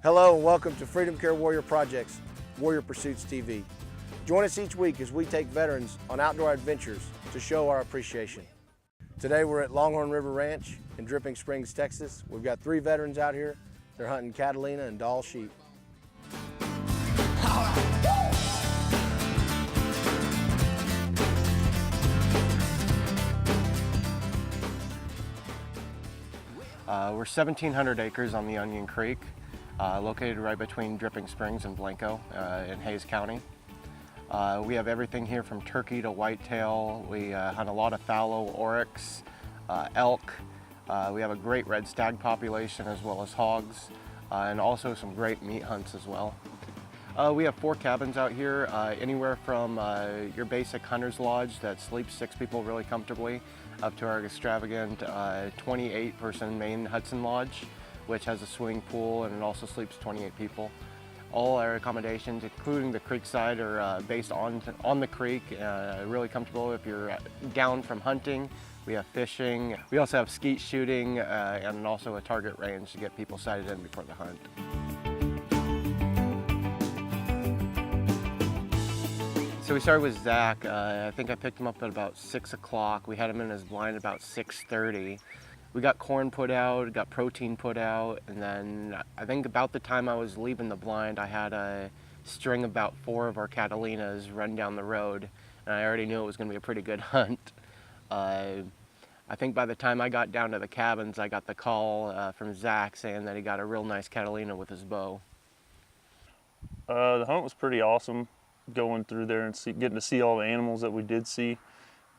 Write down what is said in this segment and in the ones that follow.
Hello and welcome to Freedom Care Warrior Project's Warrior Pursuits TV. Join us each week as we take veterans on outdoor adventures to show our appreciation. Today we're at Longhorn River Ranch in Dripping Springs, Texas. We've got 3 veterans out here. They're hunting Catalina and Dall sheep. We're 1,700 acres on the Onion Creek, located right between Dripping Springs and Blanco in Hays County. We have everything here from turkey to whitetail. We hunt a lot of fallow, oryx, elk. We have a great red stag population as well as hogs, and also some great meat hunts as well. We have 4 cabins out here, anywhere from your basic hunter's lodge that sleeps 6 people really comfortably, up to our extravagant 28-person main Hudson Lodge, which has a swimming pool and it also sleeps 28 people. All our accommodations, including the creek side, are based on the creek, really comfortable if you're down from hunting. We have fishing. We also have skeet shooting and also a target range to get people sighted in before the hunt. So we started with Zach. I think I picked him up at about 6 o'clock. We had him in his blind about 6:30. We got corn put out, got protein put out, and then I think about the time I was leaving the blind, I had a string of about 4 of our Catalinas run down the road, and I already knew it was going to be a pretty good hunt. I think by the time I got down to the cabins, I got the call from Zach saying that he got a real nice Catalina with his bow. The hunt was pretty awesome, going through there and getting to see all the animals that we did see,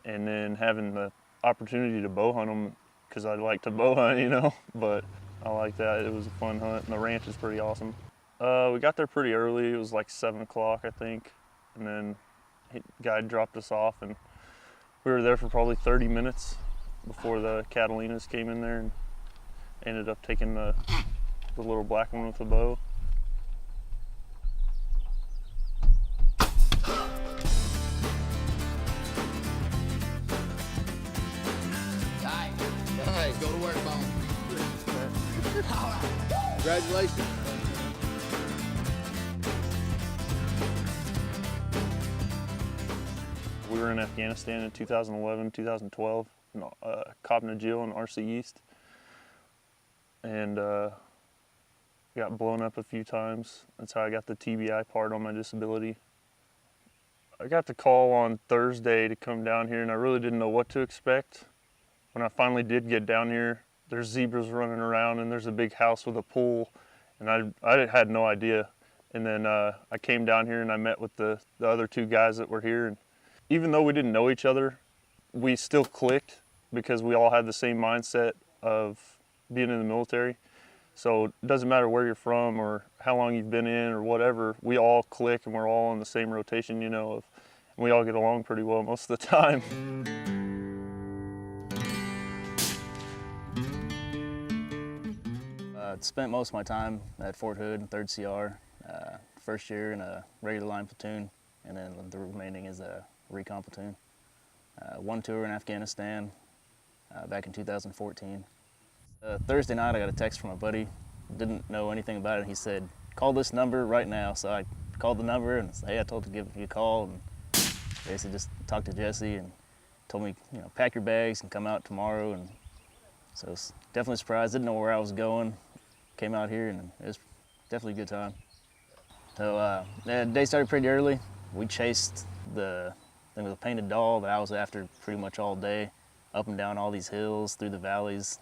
and then having the opportunity to bow hunt them, because I like to bow hunt, you know, but I like that. It was a fun hunt, and the ranch is pretty awesome. We got there pretty early. It was like 7 o'clock, I think, and then the guy dropped us off, and we were there for probably 30 minutes before the Catalinas came in there, and ended up taking the little black one with the bow. Hey, go to work, Mom. Congratulations. We were in Afghanistan in 2011, 2012, in Cobb Jill and RC East, and got blown up a few times. That's how I got the TBI part on my disability. I got the call on Thursday to come down here, and I really didn't know what to expect. When I finally did get down here, there's zebras running around and there's a big house with a pool, and I had no idea. And then I came down here and I met with the other 2 guys that were here, and even though we didn't know each other, we still clicked because we all had the same mindset of being in the military. So it doesn't matter where you're from or how long you've been in or whatever, we all click and we're all on the same rotation, you know, and we all get along pretty well most of the time. Spent most of my time at Fort Hood, 3rd CR, first year in a regular line platoon, and then the remaining is a recon platoon. 1 tour in Afghanistan back in 2014. Thursday night I got a text from a buddy, didn't know anything about it. He said, call this number right now. So I called the number and said, hey, I told to give you a call, and basically just talked to Jesse and told me, you know, pack your bags and come out tomorrow. And so I was definitely surprised, didn't know where I was going. Came out here and it was definitely a good time. So the day started pretty early. We chased the painted doll that I was after pretty much all day, up and down all these hills, through the valleys.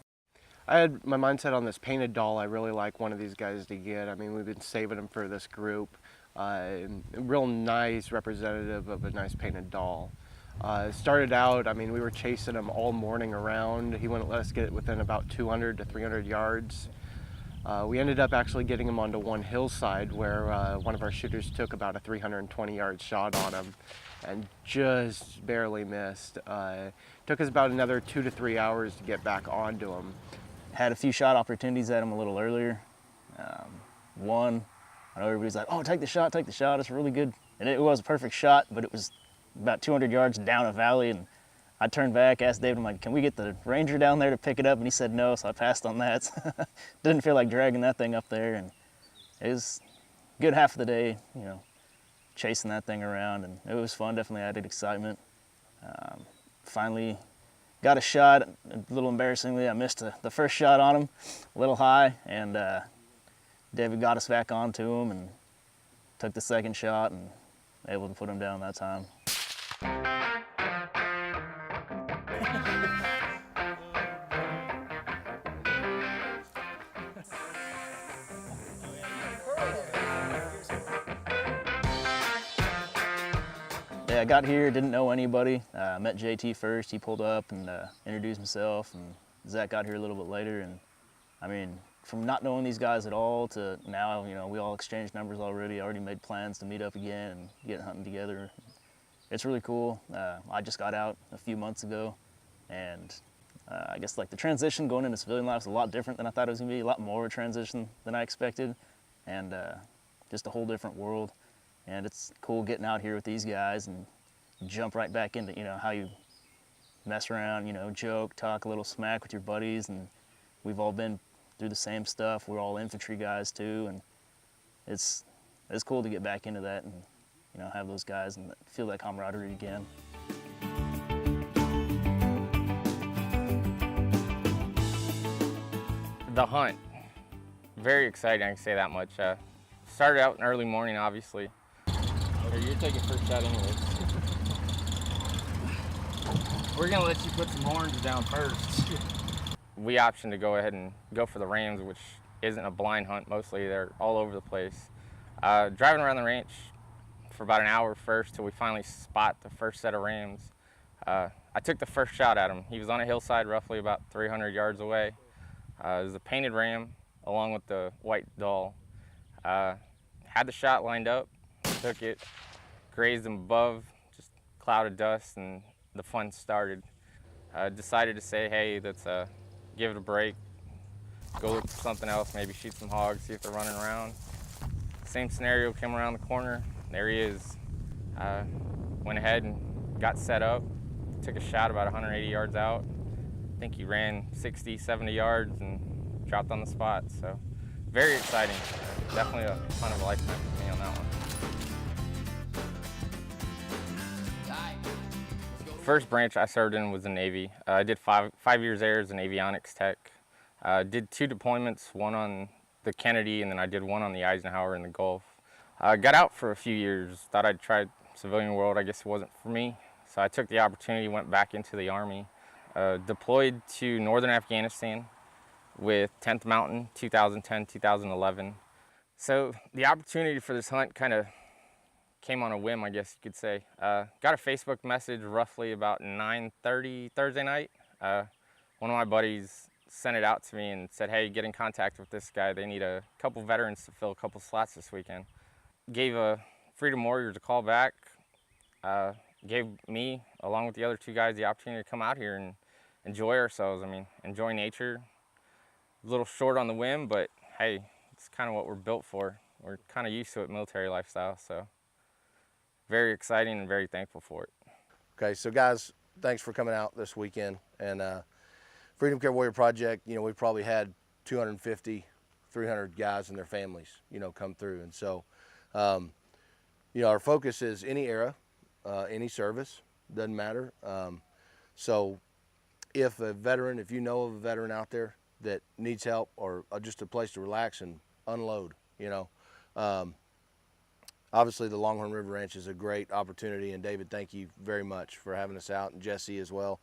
I had my mindset on this painted doll. I really like one of these guys to get. I mean, we've been saving them for this group. Real nice representative of a nice painted doll. Started out, I mean, we were chasing him all morning around. He wouldn't let us get within about 200 to 300 yards. We ended up actually getting him onto one hillside where one of our shooters took about a 320-yard shot on him and just barely missed. Took us about another 2 to 3 hours to get back onto him. Had a few shot opportunities at him a little earlier. One, I know everybody's like, oh, take the shot, it's really good. And it was a perfect shot, but it was about 200 yards down a valley, and I turned back, asked David, I'm like, can we get the ranger down there to pick it up? And he said no, so I passed on that. Didn't feel like dragging that thing up there. And it was a good half of the day, you know, chasing that thing around, and it was fun. Definitely added excitement. Finally got a shot. A little embarrassingly, I missed the first shot on him, a little high, and David got us back onto him and took the second shot and able to put him down that time. Yeah, I got here, didn't know anybody. Met JT first. He pulled up and introduced himself, and Zach got here a little bit later. And I mean, from not knowing these guys at all to now, you know, we all exchanged numbers already. Already made plans to meet up again and get hunting together. It's really cool. I just got out a few months ago, and I guess like the transition going into civilian life is a lot different than I thought it was gonna be. A lot more of a transition than I expected, and just a whole different world. And it's cool getting out here with these guys and jump right back into, you know, how you mess around, you know, joke, talk a little smack with your buddies. And we've all been through the same stuff. We're all infantry guys too, and it's cool to get back into that and, you know, have those guys and feel that camaraderie again. The hunt, very exciting, I can say that much. Started out in early morning, obviously. Here, you're taking first shot anyways. We're gonna let you put some horns down first. We optioned to go ahead and go for the rams, which isn't a blind hunt. Mostly they're all over the place. Driving around the ranch for about an hour first till we finally spot the first set of rams. I took the first shot at him. He was on a hillside roughly about 300 yards away. It was a painted ram along with the white doll. Had the shot lined up, took it, grazed him above, just a cloud of dust, and the fun started. Decided to say, hey, let's give it a break, go look for something else, maybe shoot some hogs, see if they're running around. Same scenario, came around the corner, there he is. Went ahead and got set up, took a shot about 180 yards out. I think he ran 60, 70 yards and dropped on the spot. So very exciting. Definitely a fun of a lifetime for me on that one. First branch I served in was the Navy. I did five years there as an avionics tech. Did 2 deployments, one on the Kennedy and then I did one on the Eisenhower in the Gulf. Got out for a few years, thought I'd try civilian world. I guess it wasn't for me. So I took the opportunity, went back into the Army. Deployed to northern Afghanistan with 10th Mountain, 2010, 2011. So the opportunity for this hunt kind of came on a whim, I guess you could say. Got a Facebook message roughly about 9:30 Thursday night. One of my buddies sent it out to me and said, hey, get in contact with this guy. They need a couple veterans to fill a couple slots this weekend. Gave Freedom Warriors a call back. Gave me, along with the other 2 guys, the opportunity to come out here and enjoy ourselves. I mean, enjoy nature. A little short on the whim, but hey, it's kind of what we're built for. We're kind of used to it, military lifestyle, so very exciting and very thankful for it. Okay, so guys, thanks for coming out this weekend. And Freedom Care Warrior Project, you know, we've probably had 250, 300 guys and their families, you know, come through. And so, you know, our focus is any era, any service, doesn't matter. So if a veteran, if you know of a veteran out there that needs help or just a place to relax and unload, you know, obviously the Longhorn River Ranch is a great opportunity. And David, thank you very much for having us out, and Jesse as well.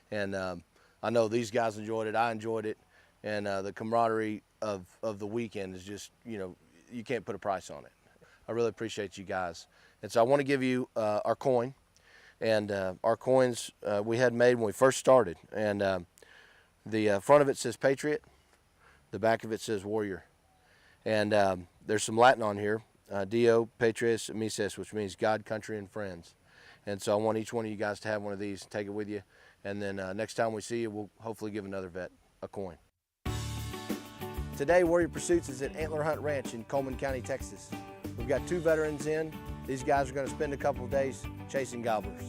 And I know these guys enjoyed it, I enjoyed it, and the camaraderie of the weekend is just, you know, you can't put a price on it. I really appreciate you guys. And so I want to give you our coin. And our coins we had made when we first started. And the front of it says Patriot. The back of it says Warrior. And there's some Latin on here. Dio, Patrias, Mises, which means God, country, and friends. And so I want each one of you guys to have one of these, take it with you. And then next time we see you, we'll hopefully give another vet a coin. Today, Warrior Pursuits is at Antler Hunt Ranch in Coleman County, Texas. We've got 2 veterans in. These guys are going to spend a couple of days chasing gobblers.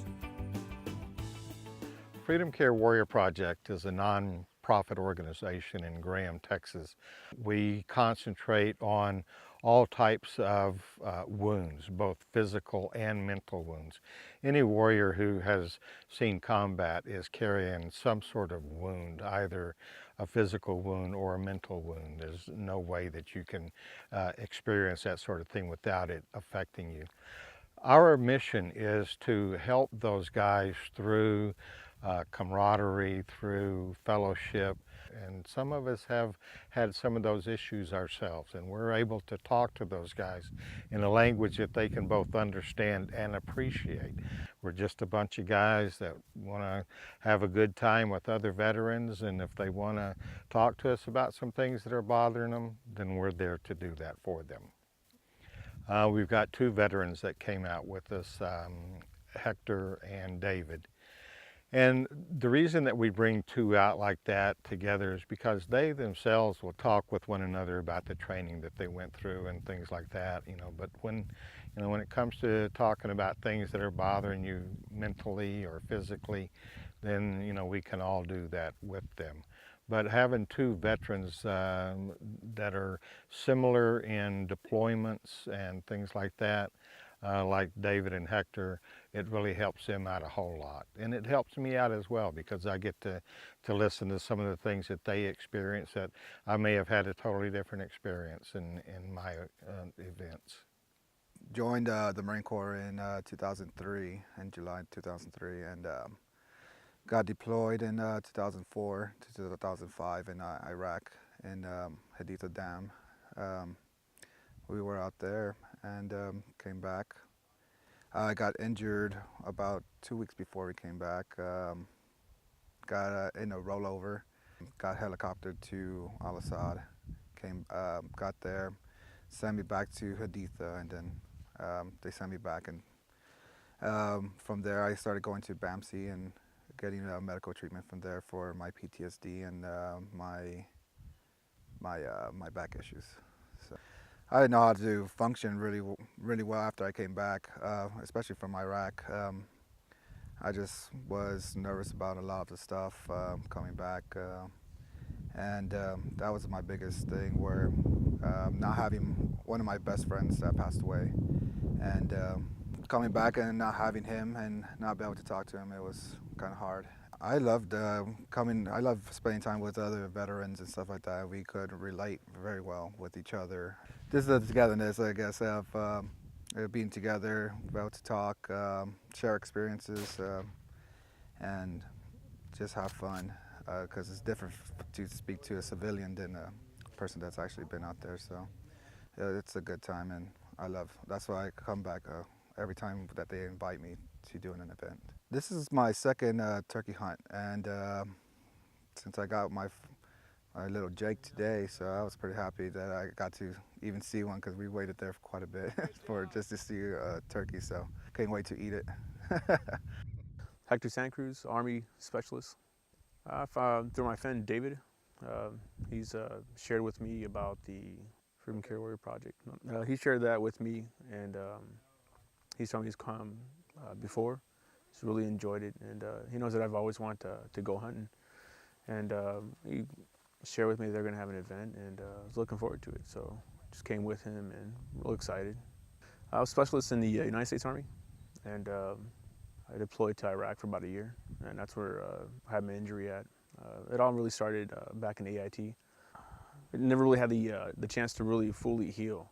Freedom Care Warrior Project is a non-profit organization in Graham, Texas. We concentrate on all types of wounds, both physical and mental wounds. Any warrior who has seen combat is carrying some sort of wound, either a physical wound or a mental wound. There's no way that you can experience that sort of thing without it affecting you. Our mission is to help those guys through camaraderie, through fellowship, and some of us have had some of those issues ourselves, and we're able to talk to those guys in a language that they can both understand and appreciate. We're just a bunch of guys that want to have a good time with other veterans, and if they want to talk to us about some things that are bothering them, then we're there to do that for them. We've got 2 veterans that came out with us, Hector and David. And the reason that we bring 2 out like that together is because they themselves will talk with one another about the training that they went through and things like that, but when it comes to talking about things that are bothering you mentally or physically, then we can all do that with them. But having 2 veterans that are similar in deployments and things like that, like David and Hector, it really helps them out a whole lot. And it helps me out as well, because I get to listen to some of the things that they experience that I may have had a totally different experience in my events. Joined the Marine Corps in 2003, in July 2003, and got deployed in 2004 to 2005 in Iraq, in Haditha Dam. We were out there and came back. I got injured about 2 weeks before we came back. Got in a rollover, got helicoptered to Al-Assad, got there, sent me back to Haditha, and then they sent me back, and from there I started going to BAMC and getting medical treatment from there for my PTSD and my back issues. So I didn't know how to function really well after I came back, especially from Iraq. I just was nervous about a lot of the stuff coming back, and that was my biggest thing, where not having one of my best friends that passed away, and coming back and not having him and not being able to talk to him, it was kind of hard. I loved I love spending time with other veterans and stuff like that. We could relate very well with each other. This is the togetherness, I guess, of being together, be able to talk, share experiences, and just have fun, because it's different to speak to a civilian than a person that's actually been out there. So it's a good time, and that's why I come back every time that they invite me to doing an event. This is my second turkey hunt, and since I got my little Jake today, so I was pretty happy that I got to even see one, because we waited there for quite a bit for just to see a turkey, so can't wait to eat it. Hector Santa Cruz, Army Specialist. Through my friend David, he's shared with me about the Freedom Care Warrior Project. He shared that with me, and he's told me he's come before. He's really enjoyed it, and he knows that I've always wanted to go hunting. And he shared with me they're going to have an event, and I was looking forward to it. So just came with him and real excited. I was a specialist in the United States Army, and I deployed to Iraq for about a year, and that's where I had my injury at. It all really started back in AIT. I never really had the chance to really fully heal.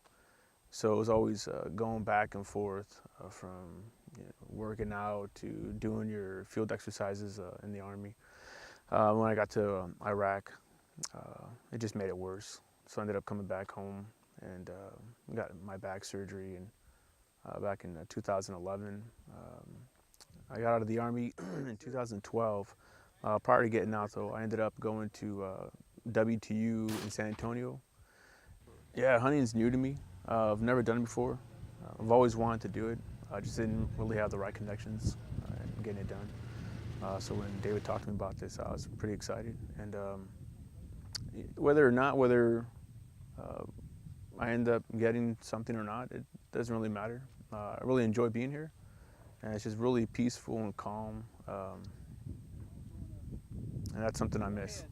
So it was always going back and forth from working out to doing your field exercises in the Army. When I got to Iraq, it just made it worse. So I ended up coming back home and got my back surgery. And back in 2011, I got out of the Army in 2012. Prior to getting out, though, I ended up going to WTU in San Antonio. Yeah, hunting's new to me. I've never done it before. I've always wanted to do it. I just didn't really have the right connections in getting it done. So when David talked to me about this, I was pretty excited. And whether I end up getting something or not, it doesn't really matter. I really enjoy being here, and it's just really peaceful and calm. And that's something I miss.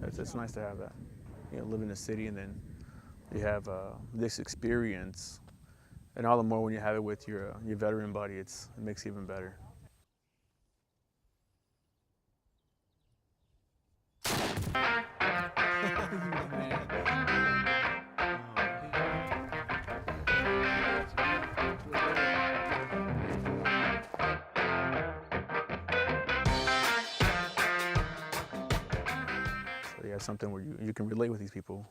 It's nice to have that. Live in a city and then you have this experience, and all the more when you have it with your veteran buddy, it makes it even better. So yeah, something where you can relate with these people.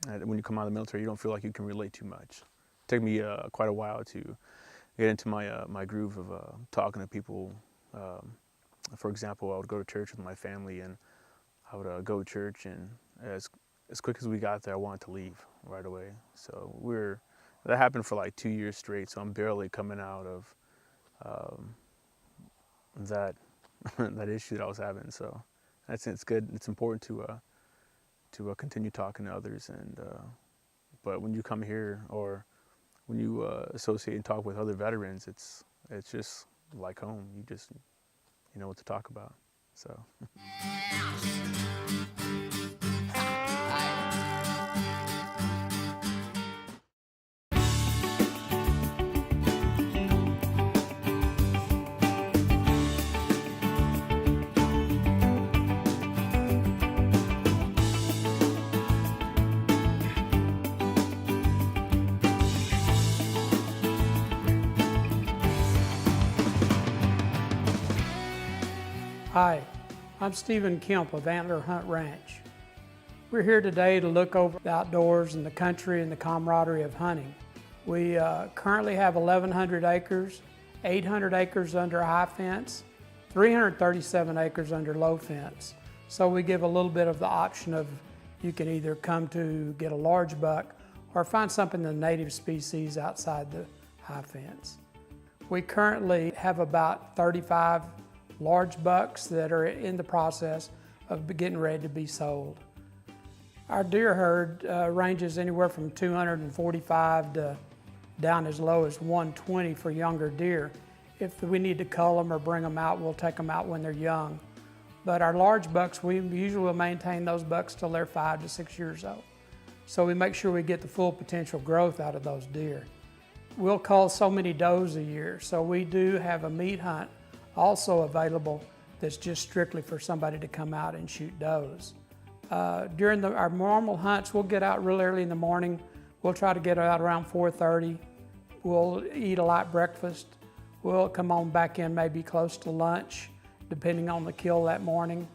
And when you come out of the military, you don't feel like you can relate too much. It took me quite a while to get into my groove of talking to people. For example, I would go to church with my family, and I would go to church, and as quick as we got there, I wanted to leave right away. So that happened for like 2 years straight. So I'm barely coming out of that that issue that I was having. So it's good. It's important to continue talking to others, and but when you come here or when you associate and talk with other veterans, it's just like home. You know what to talk about. So. Hi, I'm Stephen Kemp of Antler Hunt Ranch. We're here today to look over the outdoors and the country and the camaraderie of hunting. We currently have 1,100 acres, 800 acres under high fence, 337 acres under low fence. So we give a little bit of the option of you can either come to get a large buck or find something in the native species outside the high fence. We currently have about 35 large bucks that are in the process of getting ready to be sold. Our deer herd ranges anywhere from 245 to down as low as 120 for younger deer. If we need to cull them or bring them out, we'll take them out when they're young. But our large bucks, we usually will maintain those bucks till they're 5 to 6 years old. So we make sure we get the full potential growth out of those deer. We'll cull so many does a year, so we do have a meat hunt also available that's just strictly for somebody to come out and shoot does. During our normal hunts, we'll get out real early in the morning. We'll try to get out around 4:30. We'll eat a light breakfast. We'll come on back in maybe close to lunch, depending on the kill that morning.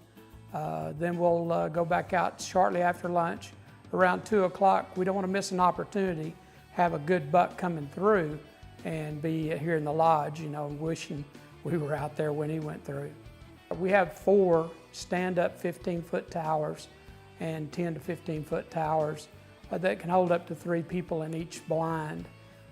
Then we'll go back out shortly after lunch, around 2 o'clock. We don't want to miss an opportunity, have a good buck coming through and be here in the lodge, you know, wishing we were out there when he went through. We have 4 stand-up 15-foot towers and 10 to 15-foot towers that can hold up to 3 people in each blind.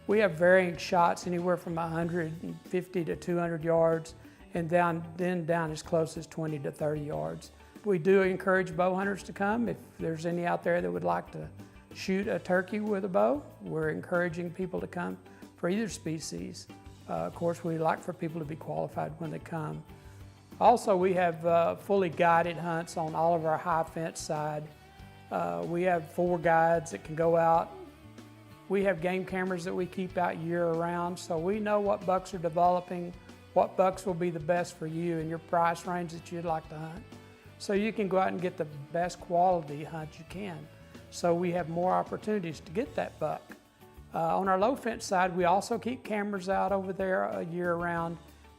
We have varying shots anywhere from 150 to 200 yards and down as close as 20 to 30 yards. We do encourage bow hunters to come. If there's any out there that would like to shoot a turkey with a bow, we're encouraging people to come for either species. Of course, we like for people to be qualified when they come. Also, we have fully guided hunts on all of our high fence side. We have 4 guides that can go out. We have game cameras that we keep out year round, so we know what bucks are developing, what bucks will be the best for you and your price range that you'd like to hunt. So you can go out and get the best quality hunt you can. So we have more opportunities to get that buck. On our low fence side, we also keep cameras out over there year round,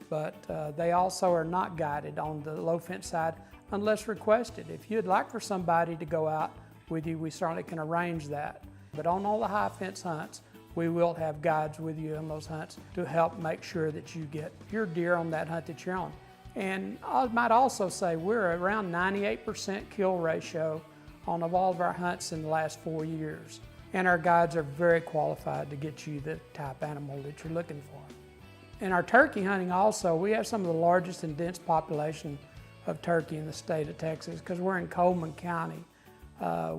but they also are not guided on the low fence side unless requested. If you'd like for somebody to go out with you, we certainly can arrange that. But on all the high fence hunts, we will have guides with you on those hunts to help make sure that you get your deer on that hunt that you're on. And I might also say we're around 98% kill ratio on all of our hunts in the last 4 years. And our guides are very qualified to get you the type animal that you're looking for. In our turkey hunting also, we have some of the largest and dense population of turkey in the state of Texas because we're in Coleman County.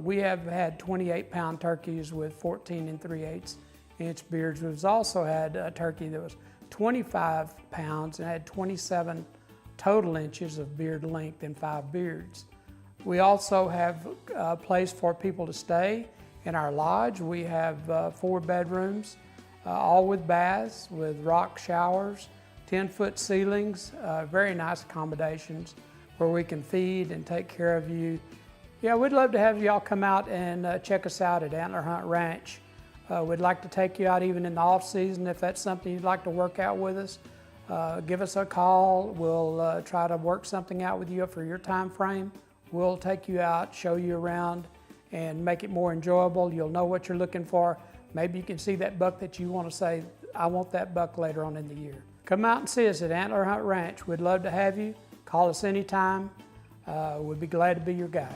We have had 28-pound turkeys with 14 3/8 inch beards. We've also had a turkey that was 25 pounds and had 27 total inches of beard length and 5 beards. We also have a place for people to stay in our lodge. We have 4 bedrooms, all with baths, with rock showers, 10-foot ceilings, very nice accommodations where we can feed and take care of you. Yeah, we'd love to have y'all come out and check us out at Antler Hunt Ranch. We'd like to take you out even in the off season if that's something you'd like to work out with us. Give us a call. We'll try to work something out with you for your time frame. We'll take you out, show you around, and make it more enjoyable. You'll know what you're looking for. Maybe you can see that buck that you want to say, I want that buck later on in the year. Come out and see us at Antler Hunt Ranch. We'd love to have you. Call us anytime. We'd be glad to be your guide.